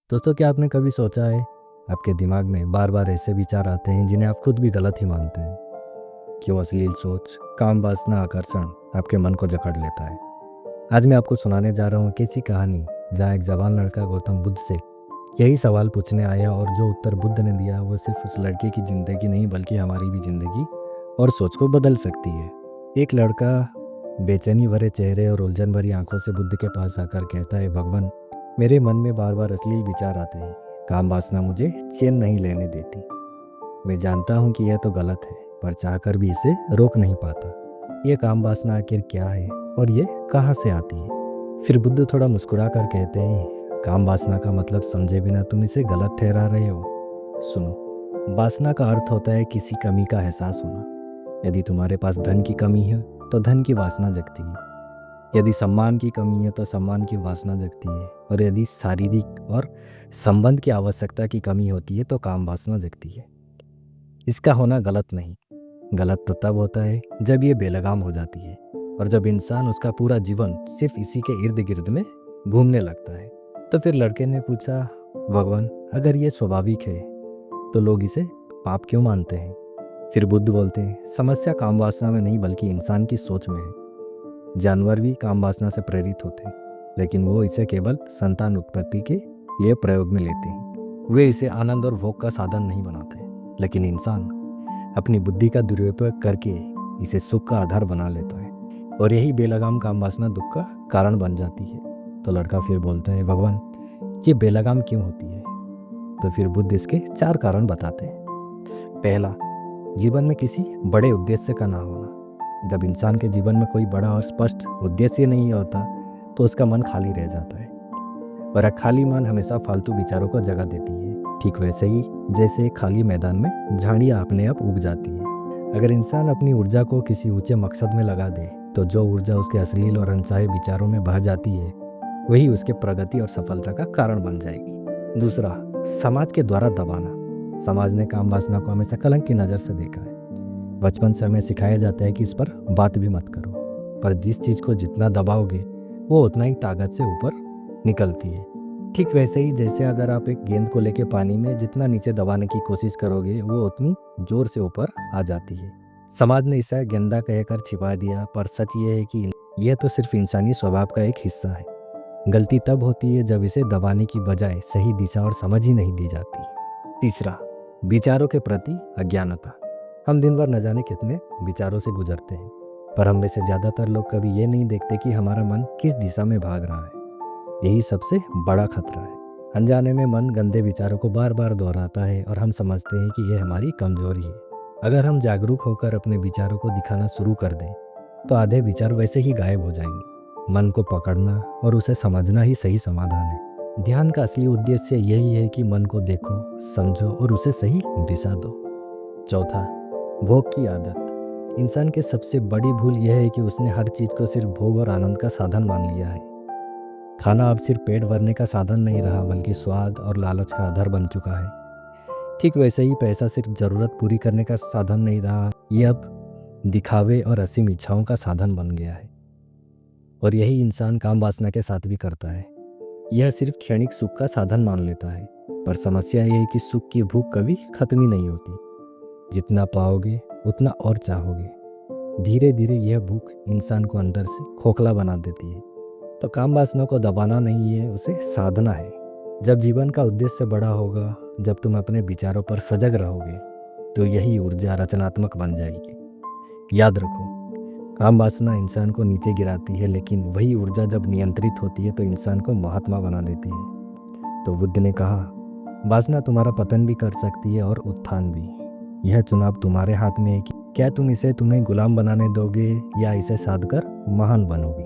दोस्तों, क्या आपने कभी सोचा है आपके दिमाग में बार बार ऐसे विचार आते हैं जिन्हें आप खुद भी गलत ही मानते हैं? क्यों अश्लील सोच, काम वासना, आकर्षण आपके मन को जकड़ लेता है? आज मैं आपको सुनाने जा रहा हूँ एक ऐसी कहानी जहाँ एक जवान लड़का गौतम बुद्ध से यही सवाल पूछने आया और जो उत्तर बुद्ध ने दिया वो सिर्फ उस लड़के की ज़िंदगी नहीं बल्कि हमारी भी ज़िंदगी और सोच को बदल सकती है। एक लड़का बेचैनी भरे चेहरे और उलझन भरी आंखों से बुद्ध के पास आकर कहता है, भगवान, मेरे मन में बार बार अश्लील विचार आते हैं। काम वासना मुझे चैन नहीं लेने देती। मैं जानता हूँ कि यह तो गलत है, पर चाहकर भी इसे रोक नहीं पाता। ये काम वासना आखिर क्या है और ये कहाँ से आती है? फिर बुद्ध थोड़ा मुस्कुरा कर कहते हैं, काम वासना का मतलब समझे बिना तुम इसे गलत ठहरा रहे हो। सुनो, वासना का अर्थ होता है किसी कमी का एहसास होना। यदि तुम्हारे पास धन की कमी है तो धन की वासना जगती है। यदि सम्मान की कमी है तो सम्मान की वासना जगती है। और यदि शारीरिक और संबंध की आवश्यकता की कमी होती है तो काम वासना जगती है। इसका होना गलत नहीं, गलत तो तब होता है जब ये बेलगाम हो जाती है और जब इंसान उसका पूरा जीवन सिर्फ इसी के इर्द गिर्द में घूमने लगता है। तो फिर लड़के ने पूछा, भगवान, अगर ये स्वाभाविक है तो लोग इसे पाप क्यों मानते हैं? फिर बुद्ध बोलते हैं, समस्या काम वासना में नहीं बल्कि इंसान की सोच में है। जानवर भी काम वासना से प्रेरित होते हैं, लेकिन वो इसे केवल संतान उत्पत्ति के लिए प्रयोग में लेते हैं। वे इसे आनंद और भोग का साधन नहीं बनाते। लेकिन इंसान अपनी बुद्धि का दुरुपयोग करके इसे सुख का आधार बना लेता है और यही बेलगाम काम वासना दुख का कारण बन जाती है। तो लड़का फिर बोलता है, भगवान, ये बेलगाम क्यों होती है? तो फिर बुद्ध इसके 4 कारण बताते हैं। पहला, जीवन में किसी बड़े उद्देश्य का ना होना। जब इंसान के जीवन में कोई बड़ा और स्पष्ट उद्देश्य नहीं होता तो उसका मन खाली रह जाता है और एक खाली मन हमेशा फालतू विचारों को जगह देती है। ठीक वैसे ही जैसे खाली मैदान में झाड़ियाँ अपने आप उग जाती है। अगर इंसान अपनी ऊर्जा को किसी ऊंचे मकसद में लगा दे तो जो ऊर्जा उसके अश्लील और अनचाहे विचारों में बह जाती है वही उसके प्रगति और सफलता का कारण बन जाएगी। दूसरा, समाज के द्वारा दबाना। समाज ने काम वासना को हमेशा कलंक की नज़र से देखा है। बचपन से हमें सिखाया जाता है कि इस पर बात भी मत करो, पर जिस चीज़ को जितना दबाओगे वो उतना ही ताकत से ऊपर निकलती है। ठीक वैसे ही जैसे अगर आप एक गेंद को लेके पानी में जितना नीचे दबाने की कोशिश करोगे वो उतनी जोर से ऊपर आ जाती है। समाज ने इसे गेंदा कहकर छिपा दिया, पर सच ये है कि यह तो सिर्फ इंसानी स्वभाव का एक हिस्सा है। गलती तब होती है जब इसे दबाने की बजाय सही दिशा और समझ ही नहीं दी जाती। तीसरा, विचारों के प्रति अज्ञानता। हम दिन भर न जाने कितने विचारों से गुजरते हैं, पर हम में से ज़्यादातर लोग कभी ये नहीं देखते कि हमारा मन किस दिशा में भाग रहा है। यही सबसे बड़ा खतरा है। अनजाने में मन गंदे विचारों को बार बार दोहराता है और हम समझते हैं कि यह हमारी कमजोरी है। अगर हम जागरूक होकर अपने विचारों को दिखाना शुरू कर दें तो आधे विचार वैसे ही गायब हो जाएंगे। मन को पकड़ना और उसे समझना ही सही समाधान है। ध्यान का असली उद्देश्य यही है कि मन को देखो, समझो और उसे सही दिशा दो। चौथा, भोग की आदत। इंसान की सबसे बड़ी भूल यह है कि उसने हर चीज़ को सिर्फ भोग और आनंद का साधन मान लिया है। खाना अब सिर्फ पेट भरने का साधन नहीं रहा बल्कि स्वाद और लालच का आधार बन चुका है। ठीक वैसे ही पैसा सिर्फ ज़रूरत पूरी करने का साधन नहीं रहा, ये अब दिखावे और असीम इच्छाओं का साधन बन गया है। और यही इंसान काम वासना के साथ भी करता है। यह सिर्फ क्षणिक सुख का साधन मान लेता है, पर समस्या यह है कि सुख की भूख कभी खत्म ही नहीं होती। जितना पाओगे उतना और चाहोगे। धीरे धीरे यह भूख इंसान को अंदर से खोखला बना देती है। तो काम वासना को दबाना नहीं है, उसे साधना है। जब जीवन का उद्देश्य बड़ा होगा, जब तुम अपने विचारों पर सजग रहोगे, तो यही ऊर्जा रचनात्मक बन जाएगी। याद रखो, काम वासना इंसान को नीचे गिराती है, लेकिन वही ऊर्जा जब नियंत्रित होती है तो इंसान को महात्मा बना देती है। तो बुद्ध ने कहा, वासना तुम्हारा पतन भी कर सकती है और उत्थान भी। यह चुनाव तुम्हारे हाथ में है कि क्या तुम इसे तुम्हें गुलाम बनाने दोगे या इसे साध कर महान बनोगे।